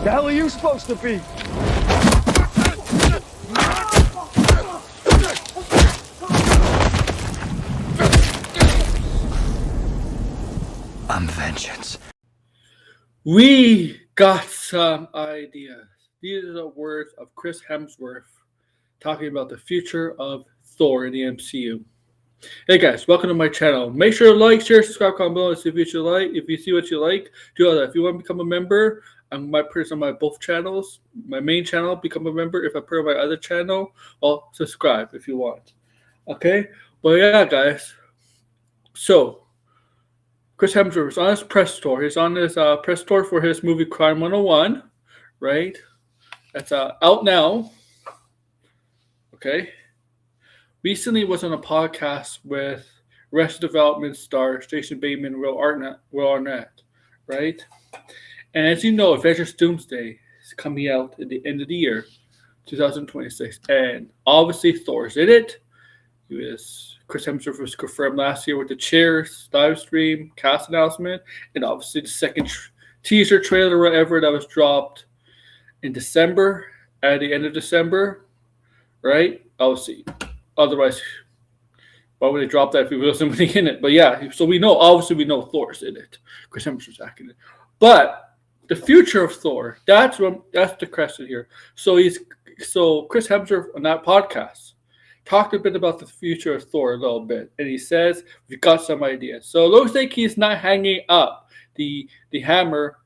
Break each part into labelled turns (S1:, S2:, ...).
S1: The hell are you supposed to be? I'm vengeance.
S2: We got some ideas. These are the words of Chris Hemsworth talking about the future of Thor in the MCU. Hey guys, welcome to my channel. Make sure to like, share, subscribe, comment below, and see what you like. If you see what you like, do all that. If you want to become a member, I might put this on my both channels. My main channel, become a member. If I put it on my other channel, well, subscribe if you want. Okay? Well, yeah, guys. So, Chris Hemsworth is on his press tour. He's on his press tour for his movie Crime 101, right? That's out now. Okay? Recently was on a podcast with Arrested Development star Jason Bateman and Will Arnett, right? And as you know, Avengers Doomsday is coming out at the end of the year, 2026. And obviously Thor's in it. Chris Hemsworth was confirmed last year with the Cheers live stream, cast announcement, and obviously the second teaser trailer or whatever that was dropped in December, at the end of December, right? Obviously. Otherwise, why would they drop that if he wasn't really in it? But yeah, so we know Thor's in it. Chris Hemsworth's acting it. But the future of Thor, that's the question here. So Chris Hemsworth on that podcast talked a bit about the future of Thor a little bit, and he says we've got some ideas. So it looks like he's not hanging up the hammer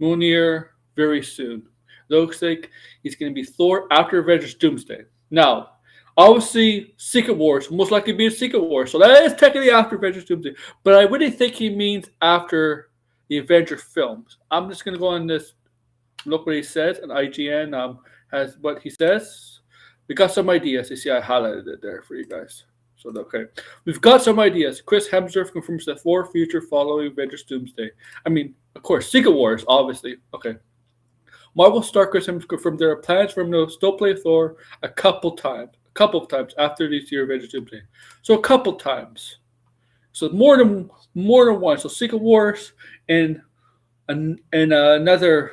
S2: Mjolnir very soon. Looks like he's going to be Thor after Avengers Doomsday. Now, obviously, Secret Wars will most likely be a Secret Wars, so that is technically after Avengers Doomsday. But I really think he means after the Avengers films. I'm just going to go on this, look what he says, and IGN has what he says. We got some ideas. You see, I highlighted it there for you guys. So, okay. We've got some ideas. Chris Hemsworth confirms the Thor future following Avengers Doomsday. I mean, of course, Secret Wars, obviously. Okay. Marvel star Chris Hemsworth confirmed there are plans for him to still play Thor a couple of times after this year Avengers Doomsday. So a couple times. So more than one. So Secret Wars and another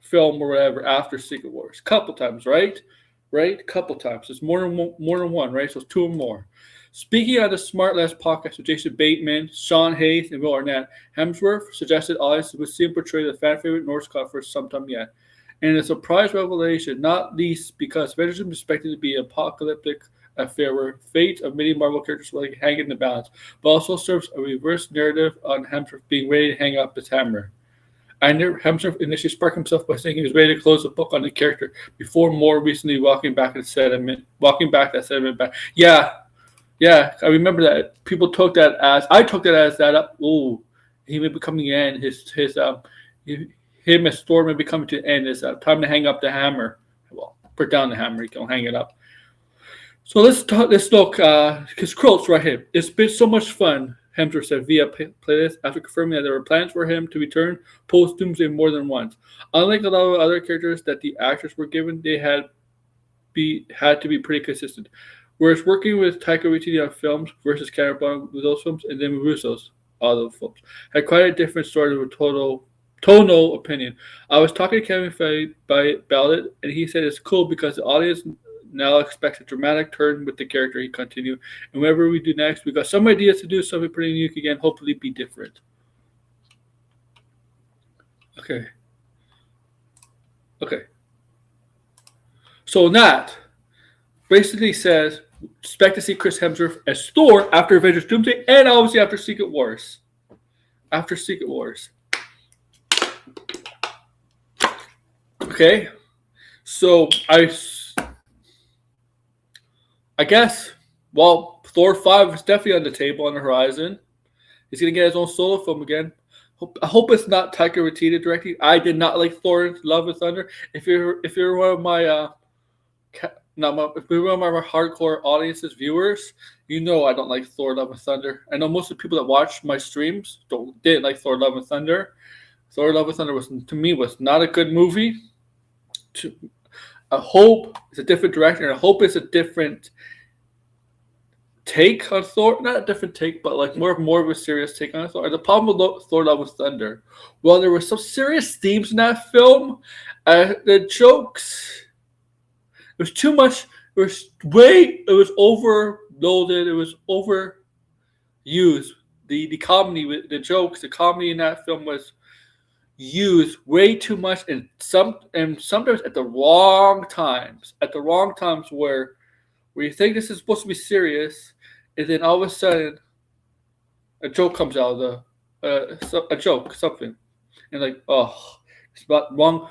S2: film or whatever after Secret Wars. Couple times, right? Right? Couple times. It's more than one, right? So it's two or more. Speaking on the Smart Less podcast with Jason Bateman, Sean Hayes, and Will Arnett, Hemsworth suggested audiences would see him portray the fan favorite Norse god for some time yet. And a surprise revelation, not least because Avengers is expected to be an apocalyptic affair where fate of many Marvel characters will hang in the balance, but also serves a reverse narrative on Hemsworth being ready to hang up his hammer. Hemsworth initially sparked himself by saying he was ready to close the book on the character before more recently walking back that sentiment back. Yeah, I remember that. People took that as he may be coming in. Him as Thor may be coming to the end. It's time to hang up the hammer. Well, put down the hammer. You can hang it up. So let's look. His quotes right here. It's been so much fun, Hemsworth said via playlist after confirming that there were plans for him to return post Doomsday more than once. Unlike a lot of other characters that the actors were given, they had to be pretty consistent. Whereas working with Taika Waititi on films versus Cameron Bond with those films, and then with Russo's other films, had quite a different story with tonal opinion. I was talking to Kevin Feige about it, and he said it's cool because the audience now expects a dramatic turn with the character. He continued, and whatever we do next, we got some ideas to do something pretty unique again. Hopefully, be different. Okay. So that basically says expect to see Chris Hemsworth as Thor after Avengers Doomsday, and obviously after Secret Wars. Okay, so I guess, well, Thor 5 is definitely on the table, on the horizon. He's going to get his own solo film again. I hope it's not Taika Waititi directing. I did not like Thor Love and Thunder. If you're one of my hardcore audiences, viewers, you know I don't like Thor Love and Thunder. I know most of the people that watch my streams didn't like Thor Love and Thunder. Thor Love and Thunder was not a good movie. I hope it's a different director, and I hope it's a different take on Thor. Not a different take, but like more of a serious take on Thor. The problem with Thor Love and Thunder, well, there were some serious themes in that film. The jokes, it was too much. It was overloaded. It was overused. The comedy, the jokes, the comedy in that film was used way too much, and sometimes at the wrong times. At the wrong times where you think this is supposed to be serious, and then all of a sudden a joke comes out of a joke, something, and like, oh, it's about wrong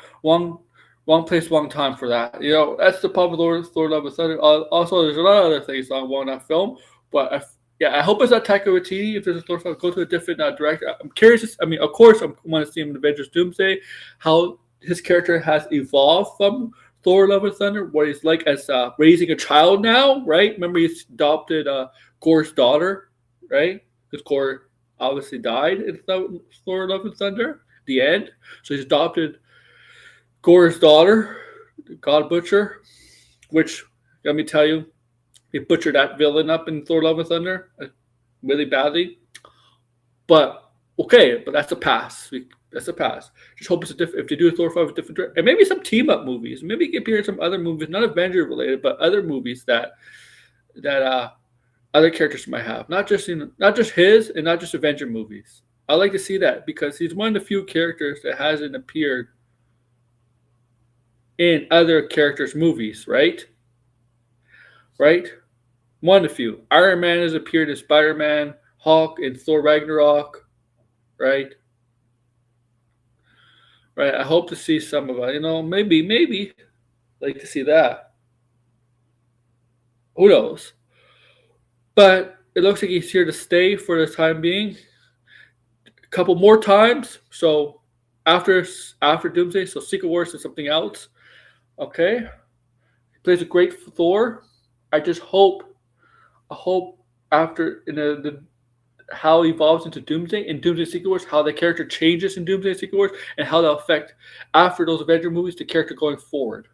S2: place, wrong time for that. That's the problem with Thor: Love and Thunder. Also, there's a lot of other things I want that film, but I hope it's not Taika Waititi. If there's a Thor film, go to a different director. I'm curious. I mean, of course, I want to see him in Avengers: Doomsday, how his character has evolved from Thor: Love and Thunder, what he's like as raising a child now, right? Remember, he's adopted Gore's daughter, right? Because Gore obviously died in Thor: Love and Thunder, the end. So he's adopted Gore's daughter, God Butcher, which, let me tell you, he butchered that villain up in Thor: Love and Thunder really badly. But okay, but that's a pass. That's a pass. Just hope it's a different. If they do a Thor 5 with different director, and maybe some team up movies. Maybe it could appear in some other movies, not Avenger related, but other movies that other characters might have. Not just his, and not just Avenger movies. I like to see that because he's one of the few characters that hasn't appeared in other characters' movies, right? Right? One of the few. Iron Man has appeared in Spider-Man, Hulk, and Thor Ragnarok, right? Right. I hope to see some of it. Maybe like to see that. Who knows? But it looks like he's here to stay for the time being. A couple more times. So after Doomsday, so Secret Wars is something else. Okay. He plays a great Thor. I hope after how he evolves into Doomsday and Doomsday Secret Wars, how the character changes in Doomsday Secret Wars, and how that'll affect after those Avenger movies the character going forward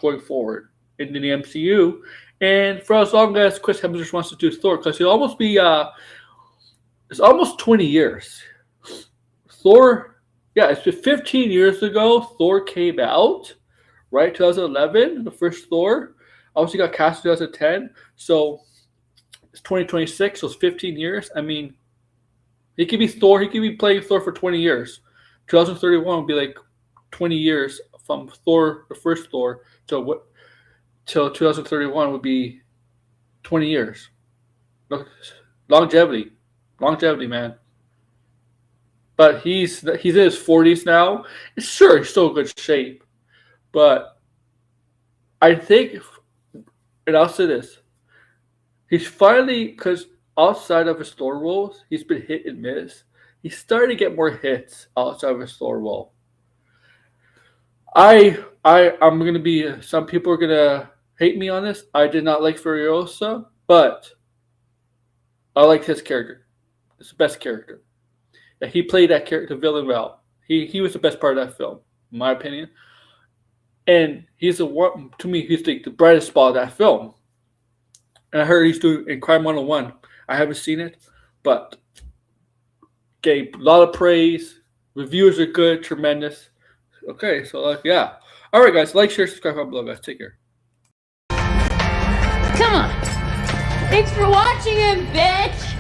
S2: in the MCU, and for as long as Chris Hemsworth wants to do Thor, because he'll almost be it's almost 20 years. Thor, it's been 15 years ago Thor came out, right? 2011, the first Thor. Obviously got cast in 2010, so it's 2026, so it's 15 years. I mean, he could be Thor. He could be playing Thor for 20 years. 2031 would be like 20 years from Thor, the first Thor, till 2031 would be 20 years. Longevity, man. But he's in his 40s now. Sure, he's still in good shape, but I think, and I'll say this. He's finally, because outside of his Thor roles, he's been hit and miss. He's starting to get more hits outside of his Thor role. I'm gonna be. Some people are gonna hate me on this. I did not like Furiosa, but I liked his character. It's the best character. Yeah, he played that character villain well. He was the best part of that film, in my opinion. And he's to me, he's the brightest spot of that film. And I heard he's doing in Crime 101. I haven't seen it, but gave a lot of praise. Reviews are good, tremendous. Okay, so all right, guys, like, share, subscribe, comment below, guys. Take care.
S3: Come on. Thanks for watching him, bitch.